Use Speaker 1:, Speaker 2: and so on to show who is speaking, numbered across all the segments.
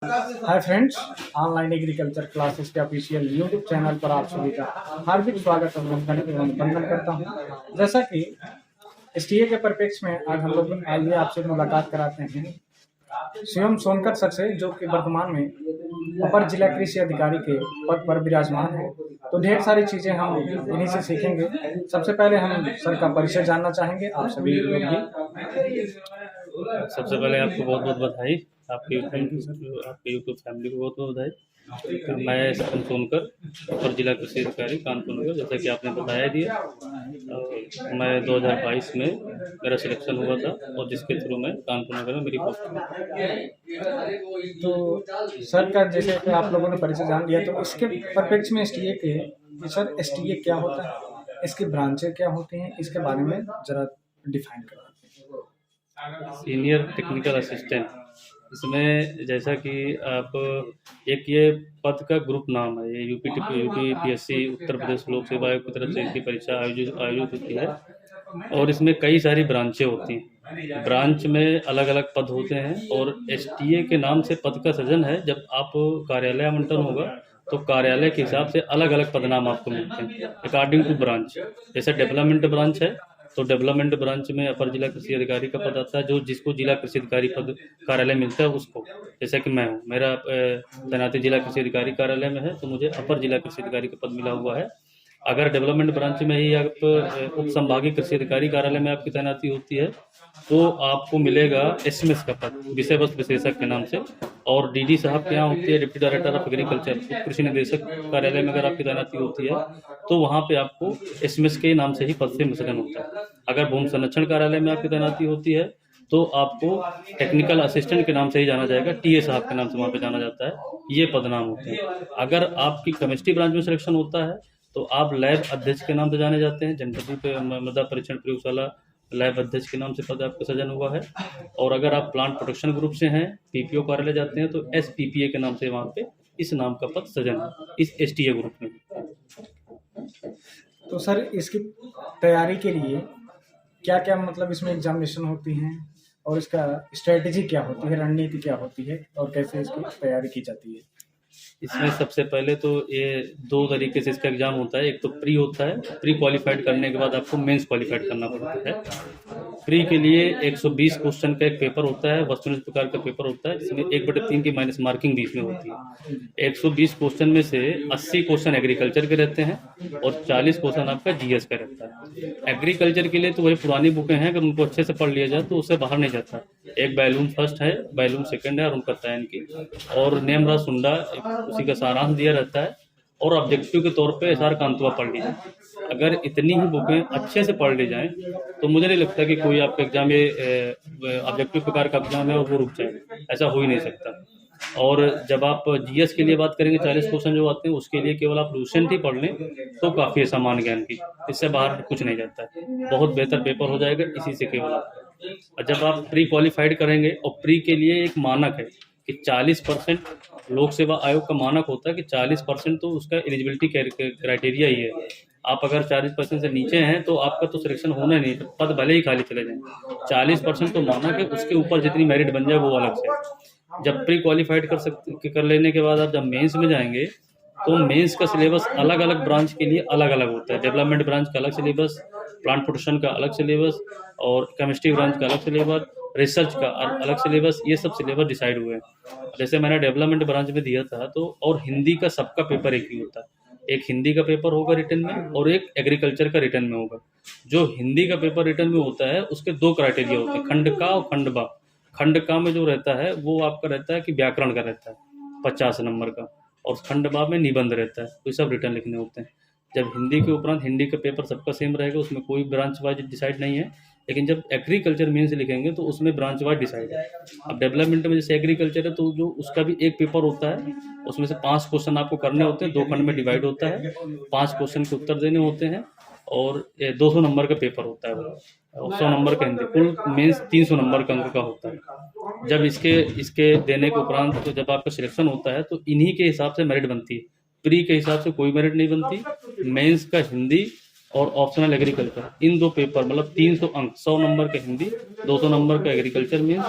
Speaker 1: Hi friends, online agriculture classes के official YouTube channel पर आप सभी का हार्दिक स्वागत और वंदन करता हूं। जैसा कि एसटीए के परिप्रेक्ष्य में आज हम लोग आइए आपसे मुलाकात कराते हैं शिवम सोनकर सर से, जो कि वर्तमान में अपर जिला कृषि अधिकारी के पद पर विराजमान है। तो ढेर सारी चीजें हम इन्हीं से सीखेंगे। सबसे पहले हम सर का परिचय जानना चाहेंगे, आप सभी लोग भी।
Speaker 2: सबसे पहले आपको बहुत बहुत बधाई, आपके यूट्यूब फैमिली को बहुत बहुत बधाई। मैं शिवम सोनकर, अपर जिला कृषि अधिकारी कानपुर नगर, जैसा कि आपने बताया दिया। मैं 2022 में मेरा सिलेक्शन हुआ था और जिसके थ्रू मैं कानपुर नगर में मेरी पोस्ट।
Speaker 1: तो सर का जैसे कि आप लोगों ने परिचय जान लिया, तो इसके परिप्रेक्ष्य में एसटीए के सर एसटीए क्या होता है, इसकी ब्रांचें क्या होती हैं, इसके बारे में जरा डिफाइन करें।
Speaker 2: सीनियर टेक्निकल असिस्टेंट, इसमें जैसा कि आप एक ये पद का ग्रुप नाम है। ये यूपीपीएससी उत्तर प्रदेश लोक सेवा आयोग की तरफ से इसकी परीक्षा आयोजित होती है और इसमें कई सारी ब्रांचें होती हैं। ब्रांच में अलग अलग पद होते हैं और एसटीए के नाम से पद का सृजन है। जब आप कार्यालय आवंटन होगा तो कार्यालय के हिसाब से अलग अलग पदनाम आपको मिलते हैं अकॉर्डिंग टू ब्रांच। जैसे डेवलपमेंट ब्रांच है तो डेवलपमेंट ब्रांच में अपर जिला कृषि अधिकारी का पद आता है, जो जिसको जिला कृषि अधिकारी पद कार्यालय मिलता है उसको। जैसा कि मैं हूँ, मेरा तैनाती जिला कृषि अधिकारी कार्यालय में है तो मुझे अपर जिला कृषि अधिकारी का पद मिला हुआ है। अगर डेवलपमेंट ब्रांच में ही आप उप संभागीय कृषि अधिकारी कार्यालय में आपकी तैनाती होती है तो आपको मिलेगा एसएमएस का पद, विषय वस्तु विशेषज्ञ के नाम से। और डीडी साहब के यहाँ होती है, डिप्टी डायरेक्टर ऑफ एग्रीकल्चर, कृषि निदेशक कार्यालय में अगर आपकी तैनाती होती है तो वहाँ पे आपको एसएमएस के नाम से ही पद से सृजन होता है। अगर भूमि संरक्षण कार्यालय में आपकी तैनाती होती है तो आपको टेक्निकल असिस्टेंट के नाम से ही जाना जाएगा, टीए साहब के नाम से वहाँ पे जाना जाता है। ये पद नाम होते हैं। अगर आपकी केमिस्ट्री ब्रांच में सिलेक्शन होता है तो आप लैब अध्यक्ष के नाम से जाने जाते हैं। जनपद मृदा परीक्षण प्रयोगशाला लैब अध्यक्ष के नाम से पद आपका सृजन हुआ है। और अगर आप प्लांट प्रोटेक्शन ग्रुप से हैं, पीपीओ कार्यालय जाते हैं तो एसपीपीए के नाम से वहाँ पे इस नाम का पद सृजन है इस एसटीए ग्रुप में।
Speaker 1: तो सर इसकी तैयारी के लिए क्या क्या मतलब इसमें एग्जामिनेशन होती हैं और इसका स्ट्रेटेजी क्या होती है, रणनीति क्या होती है और कैसे इसकी तैयारी की जाती है?
Speaker 2: इसमें सबसे पहले तो ये दो तरीके से इसका एग्ज़ाम होता है। एक तो प्री होता है, प्री क्वालिफाइड करने के बाद आपको मेंस क्वालिफाइड करना पड़ता है। प्री के लिए 120 क्वेश्चन का एक पेपर होता है, वस्तुनिष्ठ प्रकार का पेपर होता है, जिसमें 1/3 की माइनस मार्किंग बीच में होती है। 120 क्वेश्चन में से 80 क्वेश्चन एग्रीकल्चर के रहते हैं और 40 क्वेश्चन आपका जीएस का रहता है। एग्रीकल्चर के लिए तो वही पुरानी बुकें हैं, अगर उनको अच्छे से पढ़ लिया जाए तो उससे बाहर नहीं जाता। एक बैलूम फर्स्ट है, बैलूम सेकंड है और उनका तयन की और नेमरा सुंडा उसी का सारांश दिया रहता है। और ऑब्जेक्टिव के तौर पे एसआर कांतवा पढ़ लीजिए। अगर इतनी ही बुकें अच्छे से पढ़ ली जाएं तो मुझे नहीं लगता कि कोई आपका एग्जाम ये ऑब्जेक्टिव प्रकार का एग्जाम है और वो रुक जाए, ऐसा हो ही नहीं सकता। और जब आप जीएस के लिए बात करेंगे, 40 क्वेश्चन जो आते हैं उसके लिए केवल आप लूसेंट ही पढ़ लें तो काफ़ी है सामान्य ज्ञान की, इससे बाहर कुछ नहीं जाता है। बहुत बेहतर पेपर हो जाएगा इसी से केवल। और जब आप प्री क्वालिफाइड करेंगे, और प्री के लिए एक मानक है कि 40% लोक सेवा आयोग का मानक होता है कि 40% तो उसका एलिजिबिलिटी क्राइटेरिया ही है। आप अगर 40% से नीचे हैं तो आपका तो सिलेक्शन होना नहीं, पद भले ही खाली चले जाएं। 40% तो मानक है, उसके ऊपर जितनी मेरिट बन जाए वो अलग से। जब प्री क्वालिफाइड कर लेने के बाद आप जब मेंस में जाएंगे तो मेंस का सिलेबस अलग अलग ब्रांच के लिए अलग अलग होता है। डेवलपमेंट ब्रांच का अलग सिलेबस, प्लांट प्रोटेक्शन का अलग सिलेबस और केमिस्ट्री ब्रांच का अलग सिलेबस, रिसर्च का अलग सिलेबस, ये सब सिलेबस डिसाइड हुए हैं। जैसे मैंने डेवलपमेंट ब्रांच में दिया था तो, और हिंदी का सबका पेपर एक ही होता है। एक हिंदी का पेपर होगा रिटर्न में और एक एग्रीकल्चर का रिटर्न में होगा। जो हिंदी का पेपर रिटर्न में होता है उसके दो क्राइटेरिया होते हैं, खंड का और खंड बा। खंड का में जो रहता है वो आपका रहता है कि व्याकरण का रहता है 50 नंबर का, और खंड बा में निबंध रहता है, तो सब रिटर्न लिखने होते हैं। जब हिंदी के उपरांत हिंदी का पेपर सबका सेम रहेगा, उसमें कोई ब्रांच वाइज डिसाइड नहीं है। लेकिन जब एग्रीकल्चर मेंस लिखेंगे तो उसमें ब्रांच वाइज डिसाइड है। अब डेवलपमेंट में जैसे एग्रीकल्चर है तो जो उसका भी एक पेपर होता है, उसमें से 5 क्वेश्चन आपको करने होते हैं, 2 खंड में डिवाइड होता है, 5 क्वेश्चन के उत्तर देने होते हैं और 200 नंबर का पेपर होता है वो, 100 नंबर का हिंदी। कुल मेंस 300 नंबर का अंक का होता है। जब इसके देने के उपरांत तो जब आपका सिलेक्शन होता है तो इन्हीं के हिसाब से मेरिट बनती है। प्री के हिसाब से कोई मेरिट नहीं बनती। मेंस का हिंदी और ऑप्शनल एग्रीकल्चर। इन 2 पेपर मतलब 300 अंक, 100 नंबर का हिंदी, 200 नंबर का एग्रीकल्चर में,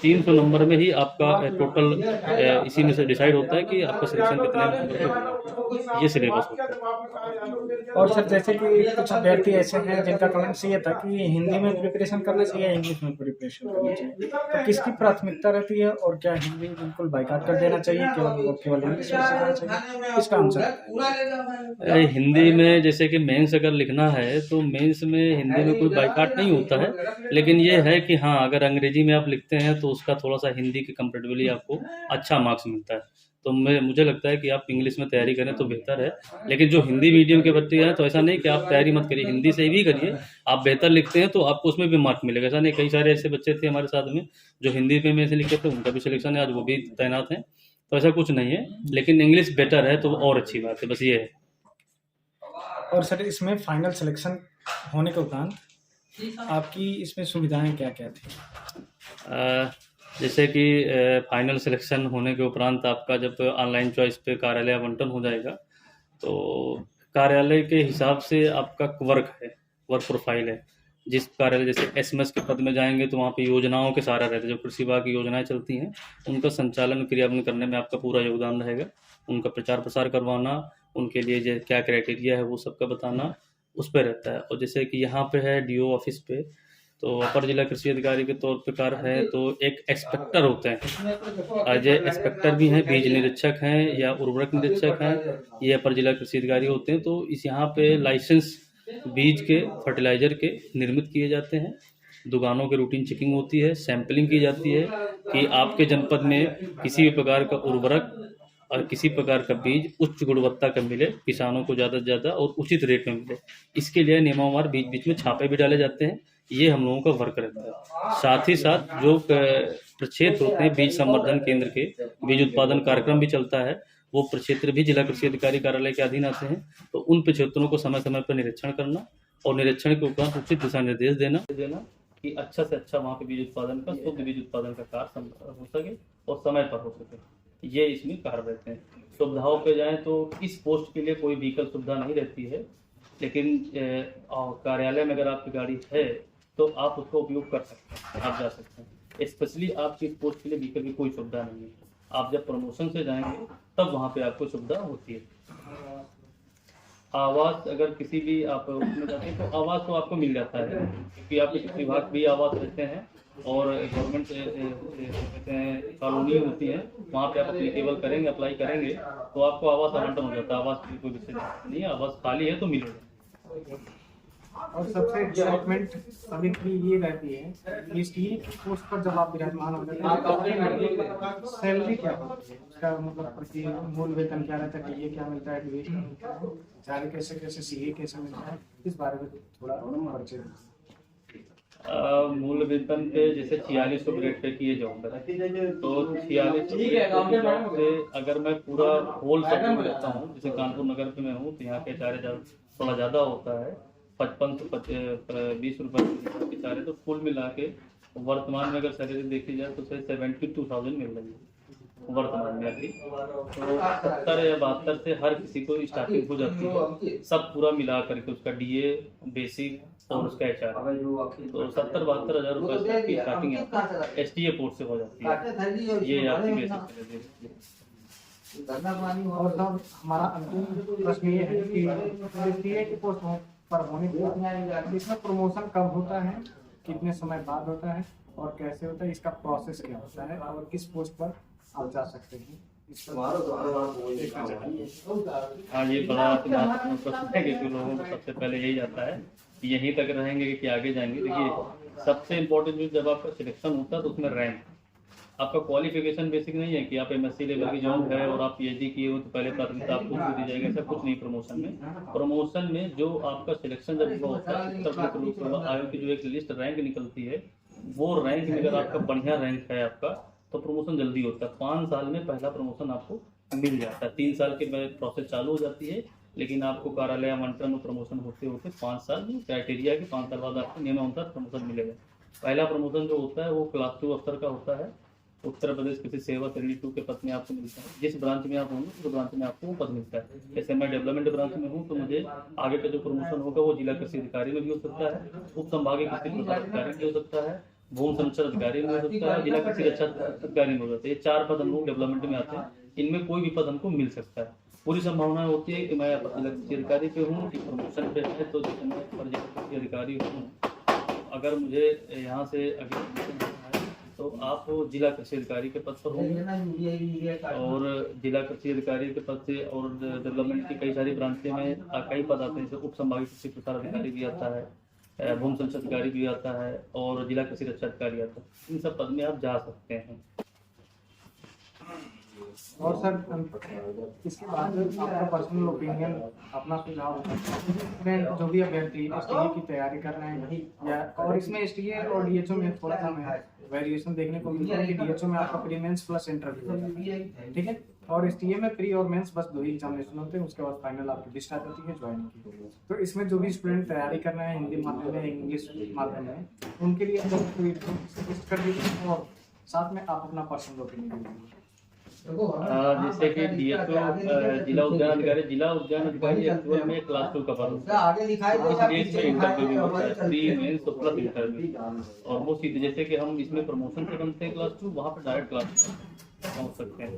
Speaker 2: 300 नंबर में ही आपका टोटल इसी में से डिसाइड होता है कि आपका सिलेक्शन कितने नंबर पे होगा। ये सिलेबस होता है।
Speaker 1: और सर जैसे कि कुछ अभ्यर्थी ऐसे हैं जिनका कमेंट्स ये था कि हिंदी में प्रिपरेशन करना चाहिए, इंग्लिश में प्रिपरेशन करना चाहिए, तो किसकी प्राथमिकता रहती है और क्या हिंदी बिल्कुल बाइकाट कर देना चाहिए, केवल इंग्लिश में सीखना चाहिए, इसका आंसर?
Speaker 2: हिंदी में जैसे कि मेंस अगर लिखना है तो मेंस में हिंदी में कोई बाइकाट नहीं होता है, लेकिन ये है कि हाँ, अगर अंग्रेजी में आप लिखते हैं तो उसका थोड़ा सा हिंदी के कंपेरेटिवली आपको अच्छा मार्क्स मिलता है। तो मुझे लगता है कि आप इंग्लिश में तैयारी करें तो बेहतर है। लेकिन जो हिंदी मीडियम के बच्चे हैं तो ऐसा नहीं कि आप तैयारी मत करिए, हिंदी से भी करिए। आप बेहतर लिखते हैं तो आपको उसमें भी मार्क मिलेगा। ऐसा नहीं, कई सारे ऐसे बच्चे थे हमारे साथ में जो हिंदी में से लिखे थे, उनका भी सिलेक्शन है, आज वो भी तैनात हैं। तो ऐसा कुछ नहीं है, लेकिन इंग्लिश बेटर है तो और अच्छी बात है, बस ये है।
Speaker 1: और सर इसमें फाइनल सिलेक्शन होने के उपरांत आपकी इसमें सुविधाएं क्या क्या थी?
Speaker 2: जैसे कि फाइनल सिलेक्शन होने के उपरांत आपका जब ऑनलाइन चॉइस पे कार्यालय आवंटन हो जाएगा तो कार्यालय के हिसाब से आपका वर्क प्रोफाइल है। जिस कार्यालय जैसे एसएमएस के पद में जाएंगे तो वहाँ पे योजनाओं के सहारा रहता है, जो कृषि विभाग की योजनाएं चलती हैं उनका संचालन क्रियान्वयन करने में आपका पूरा योगदान रहेगा। उनका प्रचार प्रसार करवाना, उनके लिए जो क्या क्राइटेरिया है वो सबका बताना, उस पर रहता है। और जैसे कि यहाँ पे है डीओ ऑफिस पे, तो अपर जिला कृषि अधिकारी के तौर पे कार्य है, तो एक एक्सपेक्टर होते हैं। आज एक्सपेक्टर भी हैं, बीज निरीक्षक हैं या उर्वरक निरीक्षक हैं, ये अपर जिला कृषि अधिकारी होते हैं। तो इस यहाँ पे लाइसेंस बीज के, फर्टिलाइजर के निर्मित किए जाते हैं, दुकानों की रूटीन चेकिंग होती है, सैंपलिंग की जाती है कि आपके जनपद में किसी भी प्रकार का उर्वरक और किसी प्रकार का बीज उच्च गुणवत्ता का मिले, किसानों को ज़्यादा से ज़्यादा और उचित रेट में मिले। इसके लिए नियमानुसार बीच बीच में छापे भी डाले जाते हैं। ये हम लोगों का वर्क रहता है। साथ ही साथ जो प्रक्षेत्र होते हैं बीज संवर्धन केंद्र के, बीज उत्पादन कार्यक्रम भी चलता है, वो प्रक्षेत्र भी जिला कृषि अधिकारी कार्यालय के अधीन आते हैं। तो उन प्रक्षेत्रों को समय समय पर निरीक्षण करना और निरीक्षण के उपरांत उचित दिशा निर्देश देना कि अच्छा से अच्छा वहाँ पे बीज उत्पादन का, शुद्ध बीज उत्पादन का कार्य हो सके और समय पर हो सके, ये इसमें कार्य रहते हैं। सुविधाओं पे जाएं तो इस पोस्ट के लिए कोई व्हीकल सुविधा नहीं रहती है, लेकिन कार्यालय में अगर आपकी गाड़ी है तो आप उसका उपयोग कर सकते हैं, आप जा सकते हैं। स्पेशली आपकी इस पोस्ट के लिए व्हीकल की कोई सुविधा नहीं है। आप जब प्रमोशन से जाएंगे तब वहाँ पे आपको सुविधा होती है। आवास अगर किसी भी आप उसमें जाते हैं तो आवास तो आपको मिल जाता है, क्योंकि आपके कृषि विभाग भी आवास रहते हैं और गवर्नमेंट कहते हैं कॉलोनी होती है, वहाँ पे आप अप्लीकेबल करेंगे, अप्लाई करेंगे तो आपको आवास आवंटन हो जाता है। आवास की कोई विषय नहीं है, आवास खाली है तो मिलेगा।
Speaker 1: और सबसे एक्साइटमेंट सभी की ये रहती है कि एसटीए की पोस्ट पर जब आप विराजमान हो जाते हैं तो सैलरी क्या होती है, उसका मतलब प्रति मूल वेतन क्या रहता है, ये क्या मिलता है, डिवीजन क्या मिलता है, चाहे कैसे कैसे सीए कैसे मिलता है, इस बारे में थोड़ा परिचय।
Speaker 2: मूल वेतन पे जैसे 4600 ग्रेड पे की ये जॉब है, तो 4600 से अगर मैं पूरा होल सब में रहता हूँ, जैसे कानपुर नगर पे मैं हूँ तो यहाँ के 4000 थोड़ा ज़्यादा होता है, 55 से 20 रुपये के चारे, तो कुल मिला के वर्तमान में अगर सैलरी देखी जाए तो 72,000 मिल रही है वर्तमान में अभी। तो 70 या 72 से हर किसी को स्टार्टिंग हो जाती है, सब पूरा मिला करके उसका डीए, बेसिक और उसका एचआर, तो 70-72 हज़ार रुपये से आपकी स्टार्टिंग एसटीए पोस्ट से हो जाती है। ये आपकी बेसिक।
Speaker 1: और सर हमारा अंतिम प्रश्न ये है कि एसटीए की पोस्ट पर होने के इसमें प्रमोशन कब होता है, कितने समय बाद होता है और कैसे होता है, इसका प्रोसेस क्या होता है और किस पोस्ट पर आप जा सकते हैं, इस पर
Speaker 2: हाँ, ये बड़ा महत्वपूर्ण प्रश्न है, क्योंकि लोगों को सबसे पहले यही आता है कि यहीं तक रहेंगे कि आगे जाएंगे। देखिए सबसे इम्पोर्टेंट जब आपका सिलेक्शन होता है तो उसमें रैंक, आपका क्वालिफिकेशन बेसिक नहीं है कि आप एमएससी लेवल की जॉब है और आप पीएचडी किए हो तो पहले प्राथमिकता आपको दी जाएगी, ऐसा कुछ नहीं। प्रमोशन में जो आपका सिलेक्शन जब होता है, उत्तर प्रदेश लोक सेवा आयोग की जो एक लिस्ट रैंक निकलती है, वो रैंक में अगर आपका बढ़िया रैंक है आपका तो प्रमोशन जल्दी होता है। 5 साल में पहला प्रमोशन आपको मिल जाता है। 3 साल के बाद प्रोसेस चालू हो जाती है, लेकिन आपको कार्यालय आवंटन और प्रमोशन होते होते 5 साल में क्राइटेरिया के 5 साल बाद आपको नियमानुसार प्रमोशन मिलेगा। पहला प्रमोशन जो होता है वो क्लास 2 अफसर का होता है, उत्तर प्रदेश किसी सेवा श्रेणी 2 के पद में आपको मिलता है। जिस ब्रांच में आप होंगे उस ब्रांच में आपको वो पद मिलता है। जैसे मैं डेवलपमेंट ब्रांच में हूँ तो मुझे आगे का जो प्रमोशन होगा वो जिला कृषि अधिकारी में भी हो सकता है, उप संभागीय कृषि प्रसार अधिकारी में भी हो सकता है, भूमि संरक्षण अधिकारी में हो सकता है, जिला कृषि रक्षा अधिकारी में हो सकता है। ये 4 पद हम लोग डेवलपमेंट में आते हैं, इनमें कोई भी पद हमको मिल सकता है। पूरी संभावना होती है कि मैं जिला कृषि अधिकारी पे हूँ कि प्रमोशन पे है तो जिला कृषि अधिकारी हूँ। अगर मुझे यहाँ से अगर है तो आप जिला कृषि अधिकारी के पद पर होंगे और जिला कृषि अधिकारी के पद से और डेवलपमेंट की कई सारी ब्रांचें में कई पद आते हैं, जैसे उप संभागीय कृषि प्रसार अधिकारी भी आता है, भूमि संरक्षण अधिकारी भी आता है और जिला कृषि रक्षा अधिकारी आता है। इन सब पद में आप जा सकते हैं।
Speaker 1: और सर इसके बाद आपका पर्सनल ओपिनियन, अपना सुझाव में जो भी अभ्यर्थी एसटीए की तैयारी कर रहे हैं या और इसमें एसटीए और डीएचओ में थोड़ा सा वेरिएशन देखने को मिलता है कि डीएचओ में आपका प्री मेंस प्लस इंटरव्यू होता है, ठीक है, और एसटीए में प्री और मेंस बस 2 ही एग्जामिनेशन होते हैं, उसके बाद फाइनल आपकी लिस्ट आ जाती है ज्वाइनिंग की। तो इसमें जो भी स्टूडेंट तैयारी कर रहे हैं हिंदी माध्यम में, इंग्लिश माध्यम में, उनके लिए सजेस्ट कर दीजिए और साथ में आप अपना पर्सनल ओपिनियन दीजिए।
Speaker 2: जैसे कि डीएचओ जिला उद्यान अधिकारी एक्चुअल में क्लास 2 का पद होता है, इसलिए इसमें इंटरव्यू भी होता है, प्री मेंस और प्लस इंटरव्यू। और वो सीधे जैसे कि हम इसमें प्रमोशन से बनते हैं क्लास 2, वहाँ पर डायरेक्ट क्लास पहुँच सकते हैं।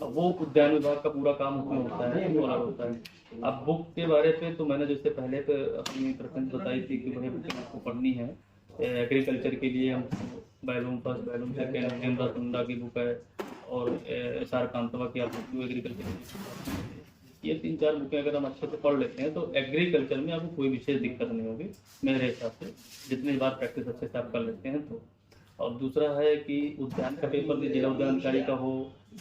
Speaker 2: अब वो उद्यान विभाग का पूरा काम उसमें होता है, वो अलग होता है। अब बुक के बारे पे तो मैंने जैसे पहले पे अपनी प्रेफरेंस बताई थी कि वही बुक आपको पढ़नी है। एग्रीकल्चर के लिए हम volume first, volume second, Hemraj Kunda की बुक है और SR कांतवा की आपको एग्रीकल्चर, ये 3-4 बुकें अगर हम अच्छे से पढ़ लेते हैं तो एग्रीकल्चर में आपको कोई विशेष दिक्कत नहीं होगी मेरे हिसाब से, जितनी बार प्रैक्टिस अच्छे से आप कर लेते हैं तो। और दूसरा है कि उद्यान का पेपर भी जिला उद्यान अधिकारी का हो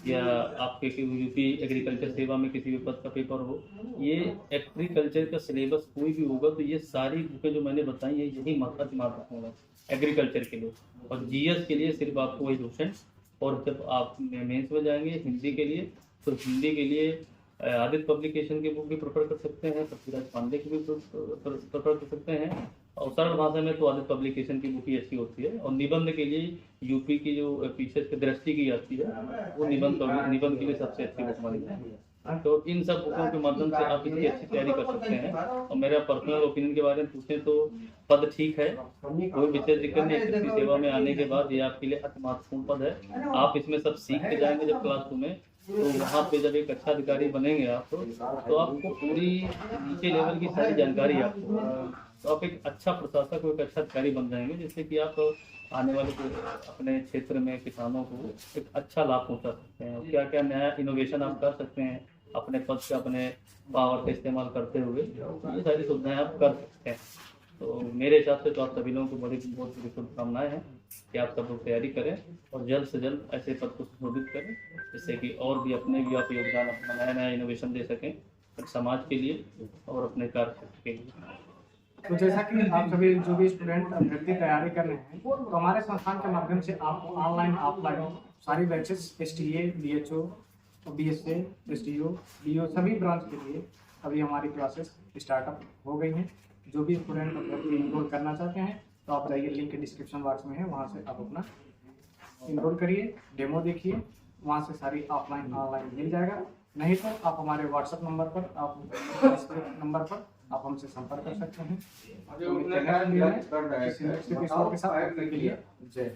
Speaker 2: या आपके यूपी एग्रीकल्चर सेवा में किसी भी पद का पेपर हो, ये एग्रीकल्चर का सिलेबस कोई भी होगा तो ये सारी बुकें जो मैंने बताई है यही मात्र होगा एग्रीकल्चर के लिए। और जीएस के लिए सिर्फ आपको वही क्वेश्चन, और जब आप मेंस में जाएंगे हिंदी के लिए तो हिंदी के लिए आदित्य पब्लिकेशन की बुक भी प्रेफर कर सकते हैं, पृथ्वीराज पांडे की भी प्रेफर कर सकते हैं, और सरल भाषा में तो आदित्य पब्लिकेशन की बुक ही अच्छी होती है। और निबंध के लिए यूपी की जो पीछे की दृष्टि की आती है वो निबंध के लिए सबसे अच्छी बुक मानी जाती है। तो इन सब बुकों के माध्यम से आप इसकी अच्छी तैयारी कर सकते हैं। और मेरा पर्सनल ओपिनियन के बारे में पूछें तो पद ठीक है, कोई विशेष दिक्कत नहीं। कृषि सेवा में आने के बाद ये आपके लिए अति महत्वपूर्ण पद है। आप इसमें सब सीख के जाएंगे जब क्लास 2 में, तो वहाँ पे जब एक अच्छा अधिकारी बनेंगे आप तो आपको पूरी नीचे लेवल की सारी जानकारी आपको, तो आप एक अच्छा प्रशासक और एक अच्छा अधिकारी बन जाएंगे, जिससे कि आप आने वाले अपने क्षेत्र में किसानों को एक अच्छा लाभ पहुंचा सकते हैं। क्या क्या नया इनोवेशन आप कर सकते हैं अपने पद से, अपने पावर का इस्तेमाल करते हुए, ये सारी सुविधाएं आप कर सकते हैं। तो मेरे हिसाब से तो आप सभी लोगों को बहुत बड़ी शुभकामनाएं हैं कि आप सब लोग तैयारी करें और जल्द से जल्द ऐसे पद को संशोधित करें, जिससे कि और भी अपने भी आप योगदान, अपना नया इनोवेशन दे सकें समाज के लिए और अपने कार्य के लिए।
Speaker 1: तो जैसा कि आप सभी जो भी स्टूडेंट अभ्यर्थी तैयारी कर रहे हैं तो हमारे संस्थान के माध्यम से आपको ऑनलाइन ऑफलाइन सारी batches STA, DHO, BSA, STO, DO सभी ब्रांच के लिए अभी हमारी क्लासेस स्टार्टअप हो गई हैं। जो भी स्टूडेंट अभ्यर्थी इनरोल करना चाहते हैं तो आप जाइए, लिंक डिस्क्रिप्शन बॉक्स में है, वहाँ से आप अपना इनरोल करिए, डेमो देखिए, वहाँ से सारी ऑफलाइन ऑनलाइन मिल जाएगा। नहीं तो आप हमारे व्हाट्सएप नंबर पर, आप हमसे संपर्क कर सकते हैं।